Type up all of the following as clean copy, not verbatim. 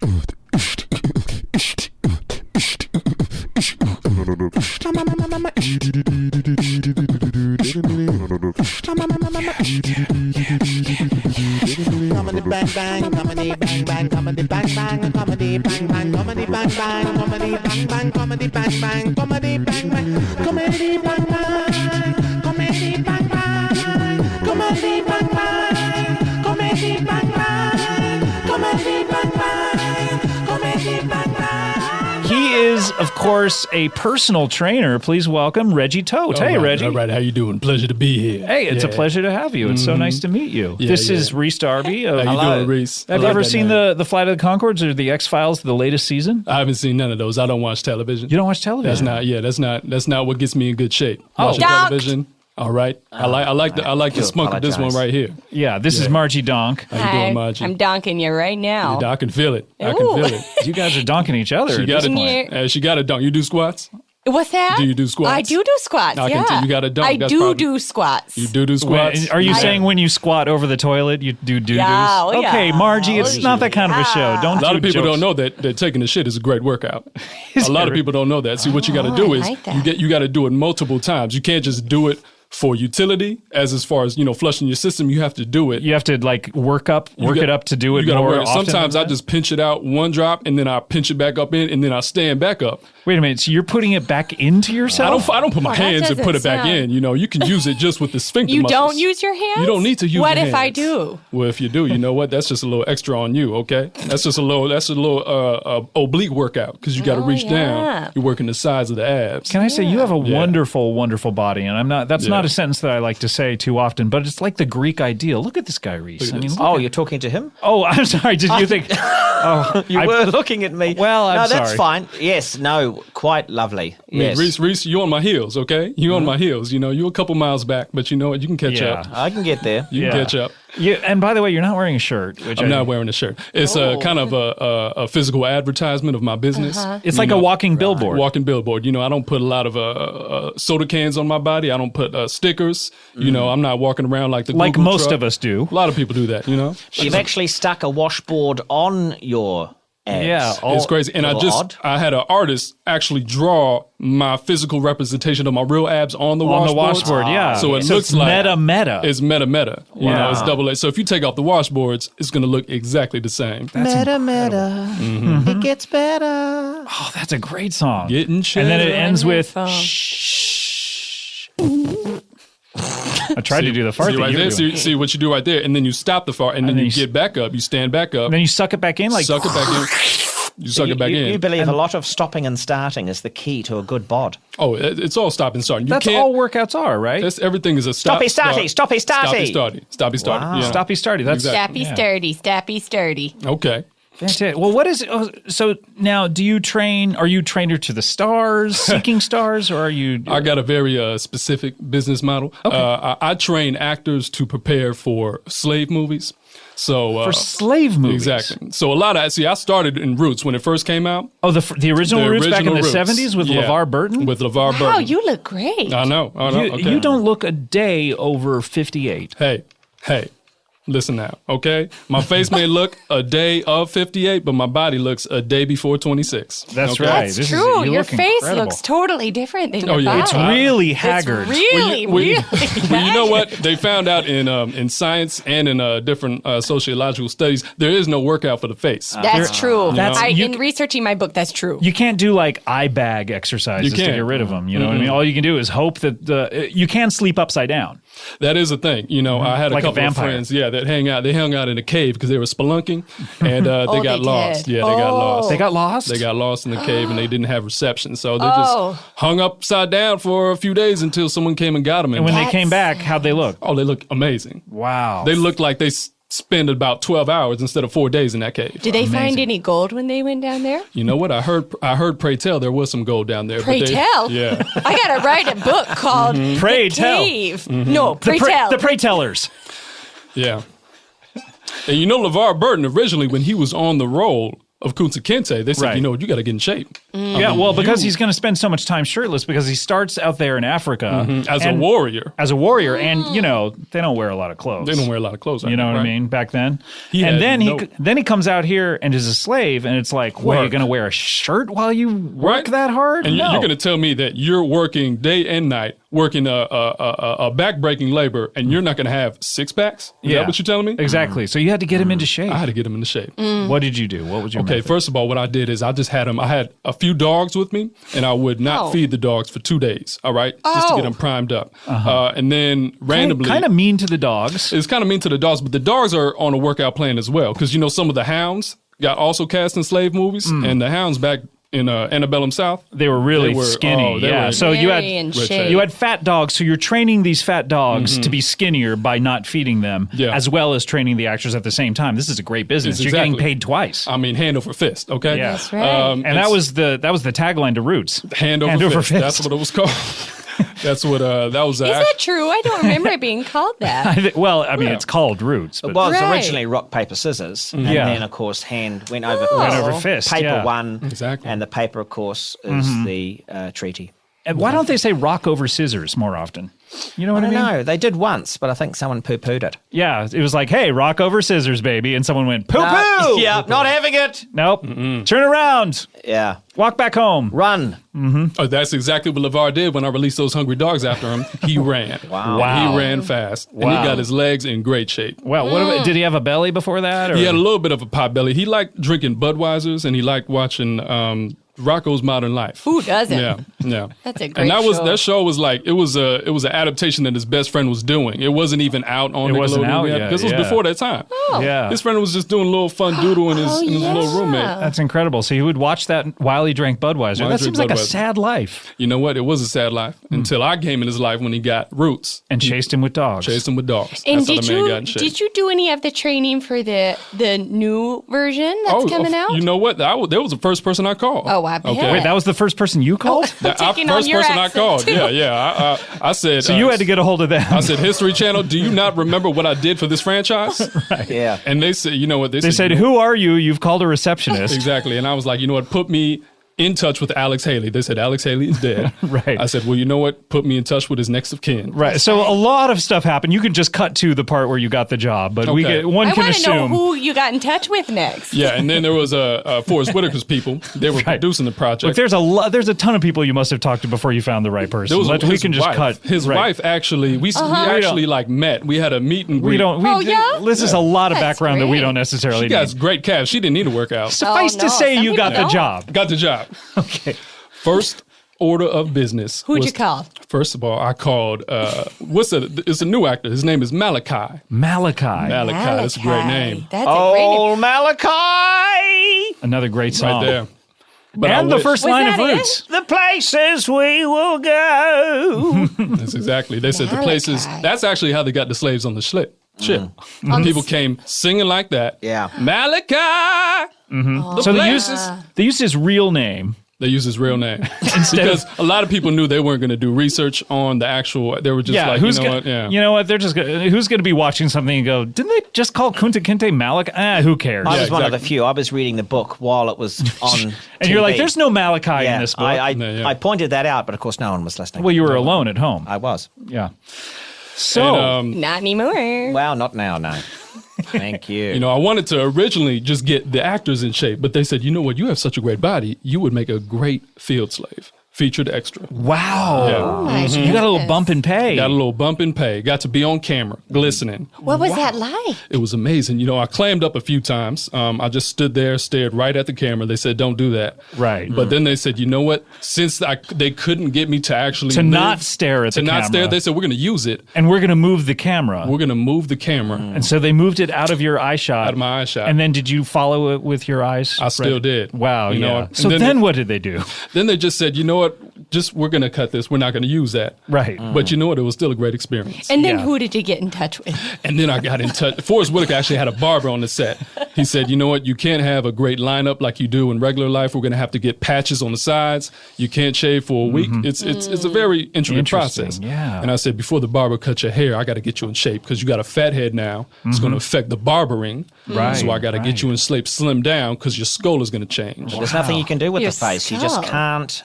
Comedy bang bang, comedy bang bang, comedy bang bang, comedy bang bang, comedy bang bang, comedy bang bang, comedy bang bang, comedy bang bang, comedy bang bang, comedy bang bang, comedy bang bang, comedy bang bang, comedy bang bang, comedy bang bang. He is, of course, a personal trainer. Please welcome Reggie Tote. Hey, Reggie. All right, how you doing? Pleasure to be here. Hey, it's a pleasure to have you. It's so nice to meet you. This is Reese Darby. How you doing, Reese? Have you ever seen the Flight of the Conchords or the X-Files, the latest season? I haven't seen none of those. I don't watch television. You don't watch television? That's not what gets me in good shape. Donk'd. Television. All right. I like the spunk of this one right here. Yeah, this is Margie Donk. How you doing, Margie? I'm donking you right now. I can feel it. I can feel it. You guys are donking each other. She got a dunk. You do squats? What's that? Do you do squats? I do squats, I can tell you got a dunk. I do squats. You do squats? Are you saying when you squat over the toilet, you do doo-doos? Yeah, okay, Margie, it's not that kind of a show. Don't. A lot of people don't know that taking a shit is a great workout. A lot of people don't know that. See, what you got to do is you got to do it multiple times. You can't just do it for utility, as far as, flushing your system. You have to do it. You have to work it up to do it more often. Sometimes I just pinch it out one drop, and then I pinch it back up in, and then I stand back up. Wait a minute, so you're putting it back into yourself? I don't put my hands and put it back in. You can use it just with the sphincter You muscles. don't use your hands? You don't need to use What your if hands. I do? Well, if you do, you know what? That's just a little extra on you, okay? That's a little oblique workout, because you got to reach down. You're working the sides of the abs. Can I say, you have a wonderful, wonderful body, and that's not a sentence that I like to say too often, but it's like the Greek ideal. Look at this guy, Reese. You're talking to him? Oh, I'm sorry. Did you think? You were looking at me. Well, I'm sorry. No, that's fine. Yes, no, quite lovely. Yes. Reese, you on my heels, okay? You on my heels. You're a couple miles back, but you know what? You can catch up. I can get there. You can catch up. And by the way, you're not wearing a shirt. I'm not wearing a shirt. It's kind of a physical advertisement of my business. It's like a walking billboard. Walking billboard. I don't put a lot of soda cans on my body. I don't put stickers. I'm not walking around like the Google most truck. of us do. A lot of people do that, You've actually stuck a washboard on your abs. Yeah. It's crazy. And I had an artist actually draw my physical representation of my real abs on the washboard. Yeah. So it looks like meta. It's meta. Wow. It's double A. So if you take off the washboards, it's going to look exactly the same. Meta. It gets better. Oh, that's a great song. Getting shit. And then it ends with shh. I tried to do the fart. See what you do right there, and then you stop the fart, and then you get back up. You stand back up. And then you suck it back in, suck it back in. You suck it back in. You believe a lot of stopping and starting is the key to a good bod. Oh, it's all stop and start. That's all workouts are, right? Everything is a stop. Stoppy starty. Stoppy starty. Wow. Yeah. Stoppy starty. That's Stappy sturdy. Okay. Fantastic. Well, what is so now? Do you train? Are you trainer to the stars, seeking stars, or are you? I got a very specific business model. Okay. I train actors to prepare for slave movies. So for slave movies, exactly. So I started in Roots when it first came out. Oh, the original Roots back in the 70s with LeVar Burton. With LeVar Burton. Wow, you look great. I know. Okay. You don't look a day over 58. Hey. Listen now, okay? My face may look a day of 58, but my body looks a day before 26. That's right. That's true. Your face looks totally different than your body. It's really haggard. It's really haggard. Well, you know what? They found out in science and in different sociological studies, there is no workout for the face. That's true. In researching my book, that's true. You can't do eye bag exercises to get rid of them. You know what I mean? All you can do is hope that you can sleep upside down. That is a thing. I had a couple of friends, that hang out. They hung out in a cave because they were spelunking, and they got lost. Yeah, they got lost. They got lost? They got lost in the cave, and they didn't have reception. So they just hung upside down for a few days until someone came and got them. And when they came back, how'd they look? Oh, they look amazing. Wow. They looked like they spend about 12 hours instead of 4 days in that cave. Did they find any gold when they went down there? You know what? I heard pray tell there was some gold down there. Pray tell? Yeah. I got to write a book called Pray The Tell. Cave. No, Pray Tell. The Pray Tellers. Yeah. And LeVar Burton, originally, when he was on the roll, of Kunta Kinte, they said, Right. you know what, you got to get in shape. Yeah, well, because he's going to spend so much time shirtless because he starts out there in Africa As a warrior. As a warrior, and they don't wear a lot of clothes. They don't wear a lot of clothes. You know what I right? mean? Back then, had then no- he comes out here and is a slave, and it's like, what, you're going to wear a shirt while you work Right. that hard? And No. you're going to tell me that you're working day and night, working a back-breaking labor, and you're not going to have six packs? Is that what you're telling me? Exactly. So you had to get him into shape. I had to get him into shape. What did you do? What was your Okay, method? first of all, what I did is I just had him. I had a few dogs with me, and I would not feed the dogs for 2 days. All right, just to get them primed up. And then randomly, Kind of mean to the dogs. it's kind of mean to the dogs, but the dogs are on a workout plan as well because some of the hounds got also cast in slave movies, and the hounds back in Antebellum South, They were really skinny. they were So Very in shape. you had fat dogs. So you're training these fat dogs to be skinnier by not feeding them, Yeah. as well as training the actors at the same time. This is a great business. Yes, You're getting exactly. paid twice. I mean, hand over fist. Okay, Yeah. That's right. And that was the tagline to Roots. hand over fist. That's what it was called. That's what that was. Is that true? I don't remember it being called that. It's called Roots. But It was Right. originally rock, paper, scissors. And Yeah. then, of course, hand went over Oh. fist. Went over fist, Paper yeah. won. Exactly. And the paper, of course, is the treaty. And why don't they say rock over scissors more often? You know what I I mean? don't know. They did once, but I think someone poo-pooed it. Yeah, it was like, hey, rock over scissors, baby. And someone went, poo-poo! Yeah, not having it. Nope. Turn around. Yeah. Walk back home. Run. Oh, that's exactly what LeVar did when I released those hungry dogs after him. He ran. Wow. He ran fast. And he Wow. got his legs in great shape. Well, what about, did he have a belly before that? Or? He had a little bit of a pot belly. He liked drinking Budweisers and he liked watching Rocco's Modern Life. Who doesn't? Yeah. That's a And great show. that show was like it was an adaptation that his best friend was doing. It wasn't even out on It wasn't Nickelodeon out yet. yet, This was yeah. before that time. Yeah. His friend was just doing a little fun doodle in his little roommate. That's incredible. So he would watch that while he drank Budweiser. While he That drank seems like a Budweiser. sad life. You know what? It was a sad life until I came in his life when he got Roots. And chased him with dogs. Chased him with dogs. And That's how the man got in shape. did you do any of the training for the new version that's coming out? You know what? That was the first person I called. Oh, I bet. Wait, that was the first person you called? Taking on first your person I accent, called. too. Yeah. I said. So you had to get a hold of them. I said, History Channel, do you not remember what I did for this franchise? Yeah. And they said, you know what? They said, who are you? You've called a receptionist. Exactly. And I was like, you know what? Put me in touch with Alex Haley. They said, Alex Haley is dead. Right. I said, well, you know what? Put me in touch with his next of kin. Right. So a lot of stuff happened. You can just cut to the part where you got the job, but Okay. one I can want to know assume. who you got in touch with next. Yeah. And then there was Forrest Whitaker's people. They were producing the project. Look, there's a ton of people you must have talked to before you found the right person. There was We his can just wife. cut. His right. wife actually, we actually like met. We had a meet and greet. We don't. Oh, yeah? This is a lot of That's background that we great. don't necessarily She got need. great calves. She didn't need to work out. Suffice Oh, to no. say, Some you got people the don't. job. Got the job. Okay. First order of business. Who'd was- you call? First of all, I called. It's a new actor. His name is Malachi. Malachi. Malachi. That's a great name. That's a great name. Malachi! Another great song. Right there. But And I the wish- first Was line of that it? Roots. The places we will go. That's exactly. They said the places. Malachi. That's actually how they got the slaves on the ship. People came singing like that. Yeah. Malachi. The So places. they used his real name. They used his real name because a lot of people knew they weren't going to do research on the actual. They were just like, who's you know gonna, what? Yeah. You know what? They're just who's going to be watching something and go, didn't they just call Kunta Kinte Malak? Who cares? I was one of the exactly. few. I was reading the book while it was on And you're like, TV. there's no Malachi yeah, in this book. I pointed that out, but of course no one was listening. well, you were alone at home. I was. Yeah. So And, Not anymore. Well, not now, no. Thank you. you know, I wanted to originally just get the actors in shape, but they said, you know what? You have such a great body. You would make a great field slave. Featured extra. wow. Yeah. My You got a little goodness. bump in pay. Got a little bump in pay. Got to be on camera, glistening. What was that like? It was amazing. You know, I clammed up a few times. I just stood there, stared right at the camera. They said, don't do that. Right. But then they said, you know what? Since they couldn't get me to actually To live, not stare at to the not camera. stare, they said, we're going to use it. And we're going to move the camera. We're going to move the camera. And so they moved it out of your eye shot. Out of my eye shot. And then did you follow it with your eyes? I still did. Wow, You know, yeah. and So then then they- what did they do? Then they just said, you know what? we're going to cut this. We're not going to use that. Right. But you know what? It was still a great experience. And then who did you get in touch with? And then I got in touch. Forrest Whitaker actually had a barber on the set. He said, you know what? You can't have a great lineup like you do in regular life. We're going to have to get patches on the sides. You can't shave for a week. It's a very intricate process. Yeah. And I said, before the barber cuts your hair, I got to get you in shape because you got a fat head now. It's going to affect the barbering. Right. So I got to get you in shape, slim down because your skull is going to change. There's nothing you can do with Your the face. You just skull. can't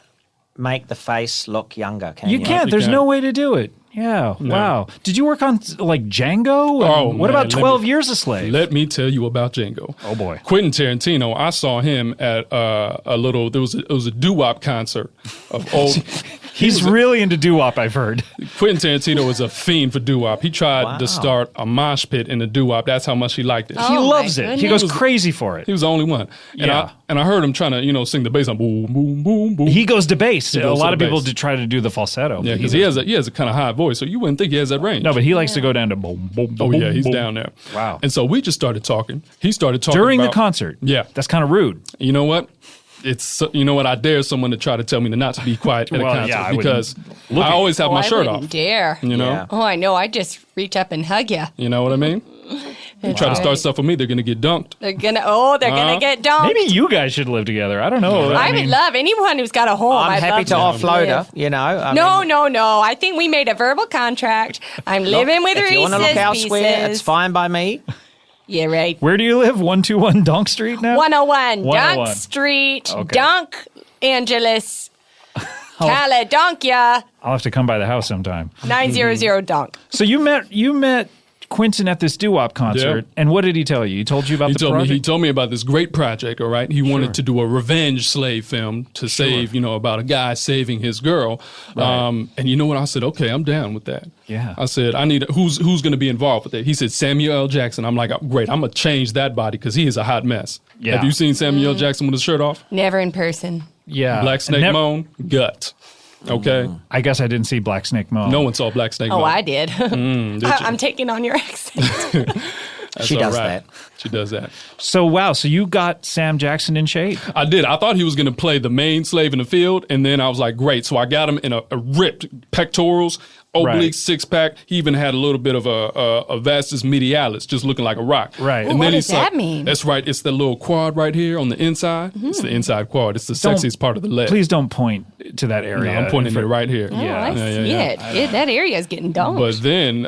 make the face look younger, can you? You can't. There's no way to do it. Yeah. No. Wow. Did you work on like Django? Oh, what man, about 12 Years a Slave? Let me tell you about Django. Oh, boy. Quentin Tarantino, I saw him at it was a doo-wop concert of old. He's really into doo-wop, I've heard. Quentin Tarantino is a fiend for doo-wop. He tried to start a mosh pit in the doo-wop. That's how much he liked it. He Oh, loves my it. He goes goodness. crazy for it. He was the only one. And Yeah. I heard him trying to, sing the bass on boom, boom, boom, boom. He goes to bass. A goes lot to of the people bass. try to do the falsetto. Yeah, because he has a kind of high voice, so you wouldn't think he has that range. No, but he likes to go down to boom, boom, Oh, boom, yeah, he's boom. down there. Wow. And so we just started talking. He started talking During the about- concert. Yeah. That's kind of rude. You know what? I dare someone to try to tell me not to be quiet at a Well, concert yeah, I because wouldn't. I always have my I shirt wouldn't off. dare. You know? Yeah. Oh, I know. I just reach up and hug you. You know what I mean? You try to start stuff with me, they're going to get dunked. They're gonna get dumped. Maybe you guys should live together. I don't know. I would love anyone who's got a home. I'm I'd happy love to offload live. her, you know. I No, mean, no. I think we made a verbal contract. I'm living with if Reese's you want to look elsewhere, Pieces. it's fine by me. Yeah, right. Where do you live? 121 Donk Street now? 101 101. Dunk Street, Okay. Dunk Angeles, Caledonia, I'll have to come by the house sometime. 900 Dunk. So you met Quentin at this doo-wop concert, and what did he tell you? He told you about He the told project? me he told me about this great project, all right? He wanted to do a revenge slave film to save, about a guy saving his girl. Right. And you know what? I said, okay, I'm down with that. Yeah. I said, I need who's going to be involved with it? He said Samuel L. Jackson. I'm like, oh, great. I'm going to change that body because he is a hot mess. Yeah. Have you seen Samuel L. Jackson with his shirt off? Never in person. Yeah. Black Snake Moan, gut. Okay? I guess I didn't see Black Snake Moan. No one saw Black Snake Oh, Moan. I did. Did you? I'm taking on your accent. That's She all does right. that. She does that. So, wow. So you got Sam Jackson in shape? I did. I thought he was going to play the main slave in the field, and then I was like, great. So I got him in a ripped pectorals, oblique Right. six-pack. He even had a little bit of a vastus medialis, just looking like a rock. Right. And What then does he's like, that mean? That's right. It's the little quad right here on the inside. It's the inside quad. It's the Don't- sexiest part of the leg. Please don't point to that No, area. I'm pointing it right here. Oh, I Yeah, see yeah. it. That area is getting dumped. But then,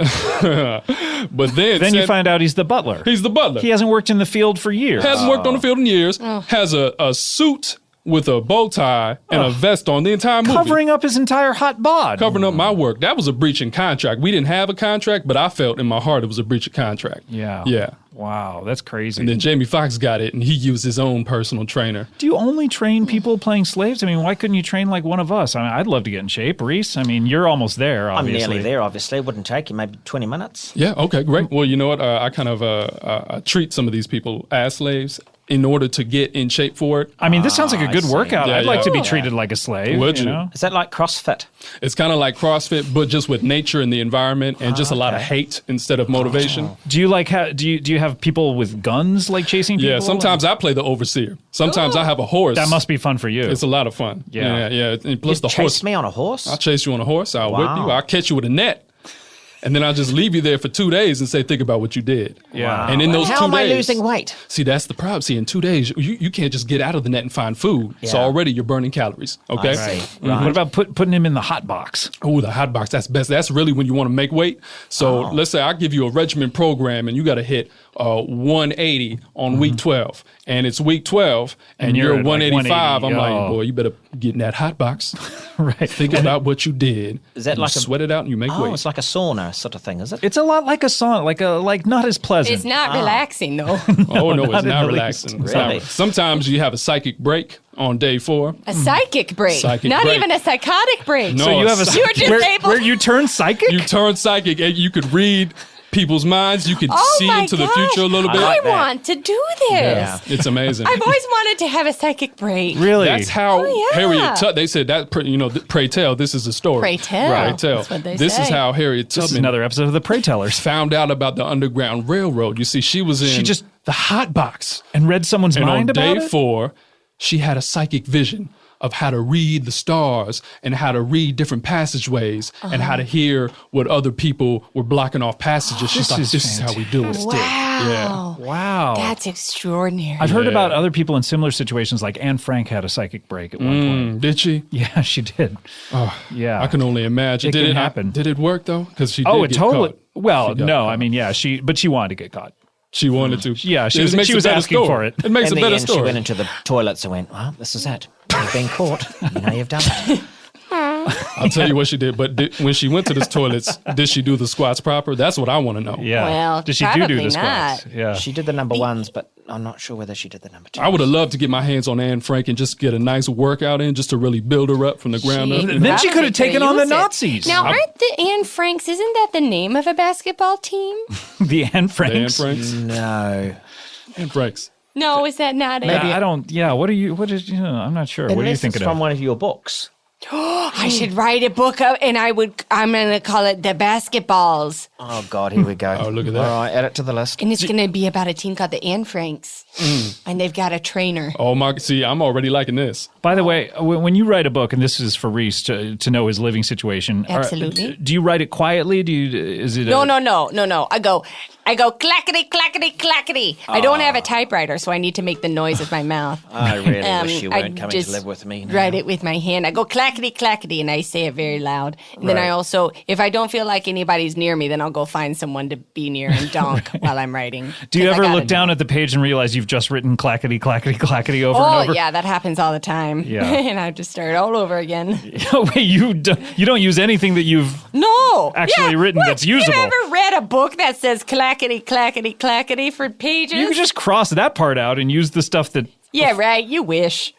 Then you find out he's the butler. he's the butler. He hasn't worked in the field for years. Hasn't worked on the field in years. Has a suit with a bow tie and a vest on the entire movie. Covering up his entire hot bod. Covering up my work. That was a breach in contract. We didn't have a contract, but I felt in my heart it was a breach of contract. Yeah. Yeah. Wow, that's crazy. And then Jamie Foxx got it, and he used his own personal trainer. Do you only train people playing slaves? I mean, why couldn't you train like one of us? I mean, I'd love to get in shape. Reese, I mean, you're almost there, I'm obviously. nearly there, obviously. It wouldn't take you maybe 20 minutes. Yeah, okay, great. Well, you know what? I kind of treat some of these people as slaves in order to get in shape for it. I mean, this sounds like a I good see. workout. Yeah, I'd like yeah. to be treated like a slave. Would you? know? Is that like CrossFit? It's kind of like CrossFit, but just with nature and the environment and just a lot of hate instead of motivation. Do you like do you have people with guns like chasing people? Yeah, sometimes I play the overseer. Sometimes I have a horse. That must be fun for you. It's a lot of fun. Yeah. Yeah. And plus You the chase horse. me on a horse? I'll chase you on a horse. I'll whip Wow. you. I'll catch you with a net. And then I'll just leave you there for 2 days and say, think about what you did. Yeah. And in those How 2 am I days, losing weight? See, that's the problem. See, in 2 days, you can't just get out of the net and find food. So Yeah. already you're burning calories. Okay. I see. What about putting him in the hot box? Oh, the hot box. That's best. That's really when you want to make weight. So let's say I give you a regimen program and you got to hit 180 on week 12. And it's week 12 and you're you're at, like, 185. I'm 180. like, Oh. boy, you better get in that hot box. Right. Think about what you did. Is that and like you a- sweat it out and you make Oh, weight. it's like a sauna sort of thing, is it? It's a lot like a song, like not as pleasant. It's not relaxing, though. Oh, no, not it's in not the relaxing. least. It's not- Really? Sometimes you have a psychic break on day 4. A psychic break. Psychic not break. even a psychotic break. No. So you have a You were just able- where you turn psychic? You turn psychic and you could read people's minds. You could Oh see my into the gosh. future a little bit. I like that. want to do this. Yeah. It's amazing. I've always wanted to have a psychic break. really? That's how Oh, yeah. Harriet Tubman, they said that, pray tell, this is a story. Pray tell. Pray tell. That's what they This is say. how Harriet This is Tubman another episode of the Prey Tellers. found out about the Underground Railroad. You see, she was in just- the hot box. And read someone's And on mind day about it? 4, she had a psychic vision how to read the stars and how to read different passageways and how to hear what other people were blocking off passages. She's like, this is how we do it. Wow. Wow. That's extraordinary. I've heard about other people in similar situations, like Anne Frank had a psychic break at one point. Did she? Yeah, she did. Oh, yeah. I can only imagine. Did it happen? Did it work, though? Because she did it get totally. caught. Well, no, I mean, yeah, but she wanted to get caught. She wanted to. Yeah, she was asking for it. It makes In a the better end, story. she went into the toilets and went, well, this is it. You've been caught. You know you've done it. I'll tell you what she did. But when she went to the toilets, did she do the squats proper? That's what I want to know. Yeah. Well, did she do probably the squats? not. Yeah. She did the number ones, but I'm not sure whether she did the number two. I would have loved to get my hands on Anne Frank and just get a nice workout in just to really build her up from the ground up. Then she could have taken on the Nazis. Now, aren't the Anne Franks, isn't that the name of a basketball team? The Anne Franks. Anne Franks? No. Anne Franks. No, is that not it? I don't. Yeah. What is? I'm not sure. What are you Unless thinking it's from of? one of your books. I should write a book up, and I'm going to call it The Basketballs. Oh, God, here we go. Oh, look at that. All right, add it to the list. And it's going to be about a team called the Anne Franks. And they've got a trainer. Oh, my. See, I'm already liking this. By the way, when you write a book, and this is for Reese to know his living situation. Absolutely. Do you write it quietly? Is it? No. I go clackety, clackety, clackety. I don't have a typewriter, so I need to make the noise with my mouth. I really wish you I weren't coming just to live with me now. write it with my hand. I go clackety, clackety, and I say it very loud. And then I also, if I don't feel like anybody's near me, then I'll go find someone to be near and donk while I'm writing. Do you ever look down at the page and realize you've just written clackety, clackety, clackety over and Oh, over? yeah, that happens all the time. Yeah. And I have to start all over again. Wait, you don't use anything that you've No. actually written what? that's usable. You ever read a book that says clackety, clackety, clackety for pages? You could just cross that part out and use the stuff that. Yeah, right. You wish.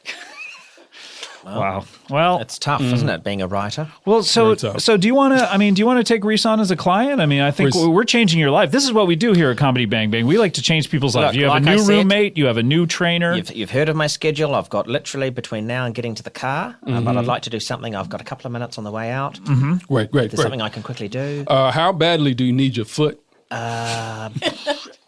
Wow. Well, It's tough, isn't it, being a writer? well. So Very tough. do you want to? I mean, do you want to take Reese on as a client? I mean, I think Reese. we're changing your life. This is what we do here at Comedy Bang Bang. We like to change people's lives. Look, You have like a I new said, roommate. You have a new trainer. You've heard of my schedule. I've got literally between now and getting to the car, but I'd like to do something. I've got a couple of minutes on the way out. Great. There's something I can quickly do. How badly do you need your foot?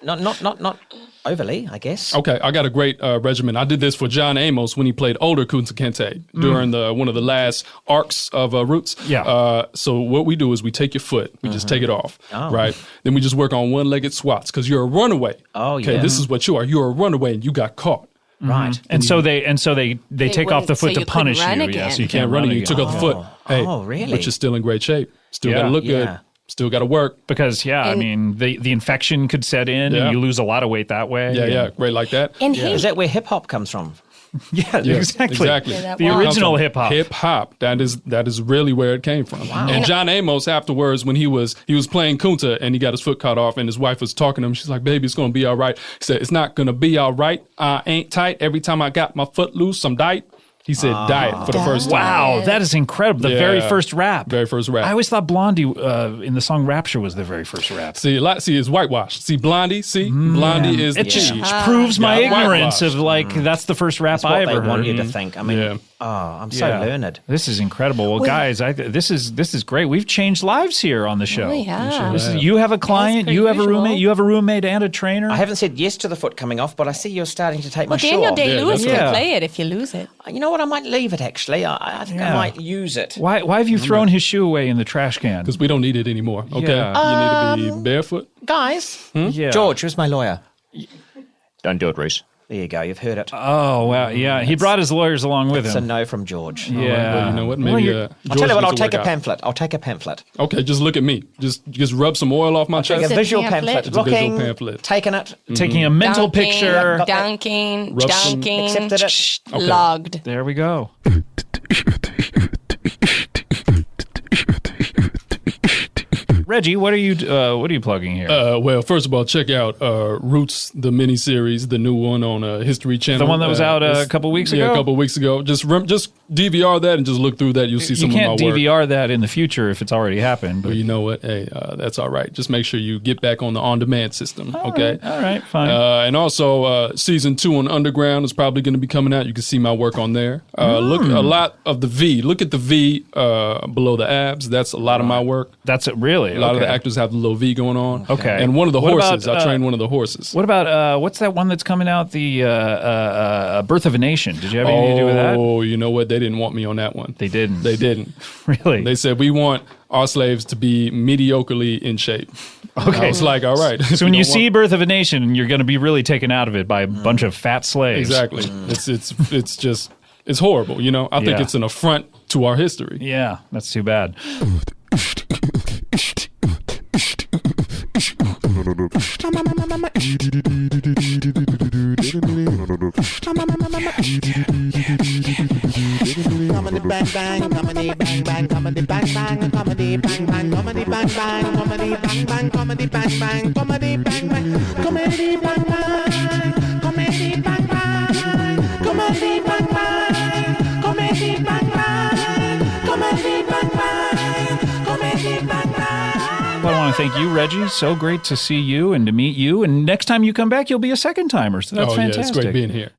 Not overly, I guess. Okay, I got a great regimen. I did this for John Amos when he played older Kunta Kinte during one of the last arcs of Roots. Yeah. So what we do is we take your foot, we just take it off, right? Then we just work on one-legged squats because you're a runaway. Oh, okay, yeah. this is what you are. You're a runaway and you got caught. Right. And so they take off the wouldn't- so foot to you couldn't punish run you. again. Yeah, so you Can't can't run run and you again. took off the foot. Hey, Oh, really? But you're still in great shape. Still got to look Yeah. good. Still got to work. Because I mean, the infection could set in, Yeah. and you lose a lot of weight that way. Yeah, great like that. And Is that where hip-hop comes from? Yeah, exactly. Yeah, The that original Comes from hip hop. Hip hop. That is really where it came from. And John Amos afterwards, when he was playing Kunta and he got his foot cut off, and his wife was talking to him, she's like, "Baby, it's gonna be all right." He said, "It's not gonna be all right. I ain't tight. Every time I got my foot loose, I'm diet." He said diet for the first time. Wow, that is incredible. The very Yeah. first rap. Very first rap. I always thought Blondie in the song Rapture was the very first rap. See, it's whitewashed. See, Blondie. See, Blondie is the It just cheese. proves my Yeah, ignorance of whitewashed. that's the first rap That's what I they ever want heard. you to think. I mean, Yeah. I'm so Yeah. learned. This is incredible. Well, guys, this is great. We've changed lives here on the show. Really have. You have a client, per you have a usual. roommate, you have a roommate and a trainer. I haven't said yes to the foot coming off, but I see you're starting to take Well, my shoe Daniel off. Day-Lewis Yeah. can play it if you lose it. You know what? I might leave it, actually. I think I might use it. Why have you thrown his shoe away in the trash can? Because we don't need it anymore. Okay, Yeah. you need to be barefoot. Guys. Yeah. George, who's my lawyer? Don't do it, Reese. There you go. You've heard it. Oh, wow. Yeah. He brought his lawyers along with It's a him. no from George. Yeah. Well, you know what? Well, Maybe you're- I'll George tell you what, I'll needs to take a work out. pamphlet. I'll take a pamphlet. Okay, just look at me. Just rub some oil off my Take chest. a visual pamphlet? pamphlet. It's a visual Looking, pamphlet. taking it. Taking a mental Dunking, picture. Dunking, Rub some- dunking, Accepted it. Okay. logged. There we go. Reggie, what are you plugging here? Well, first of all, check out Roots, the miniseries, the new one on History Channel. The one that was out a couple weeks ago? Yeah, a couple weeks ago. Just DVR that and just look through that. You'll see you some can't of my work. DVR that in the future if it's already happened. But you know what? Hey, that's all right. Just make sure you get back on the on-demand system, okay? All right, fine. And also, season 2 on Underground is probably going to be coming out. You can see my work on there. Look a lot of the V. Look at the V below the abs. That's a lot of my work. That's it, really? A lot of the actors have the little V going on. Okay. And one of the What horses, about, I trained one of the horses. What about what's that one that's coming out? The Birth of a Nation. Did you have anything to do with that? Oh, you know what? They didn't want me on that one. They didn't. They didn't. Really? They said, we want our slaves to be mediocrely in shape. Okay. I was like, all right. So when you see Birth of a Nation, you're going to be really taken out of it by a bunch of fat slaves. Exactly. It's horrible, you know? I think it's an affront to our history. Yeah, that's too bad. Comedy bang bang, comedy bang bang, comedy bang bang, comedy bang bang, comedy bang bang, comedy bang bang, comedy bang bang, comedy bang bang, comedy bang bang, comedy bang bang, comedy bang bang, comedy bang bang, comedy bang bang, comedy bang bang. Well, I want to thank you, Reggie. So great to see you and to meet you. And next time you come back, you'll be a second timer. So that's fantastic. Yeah, it's great being here.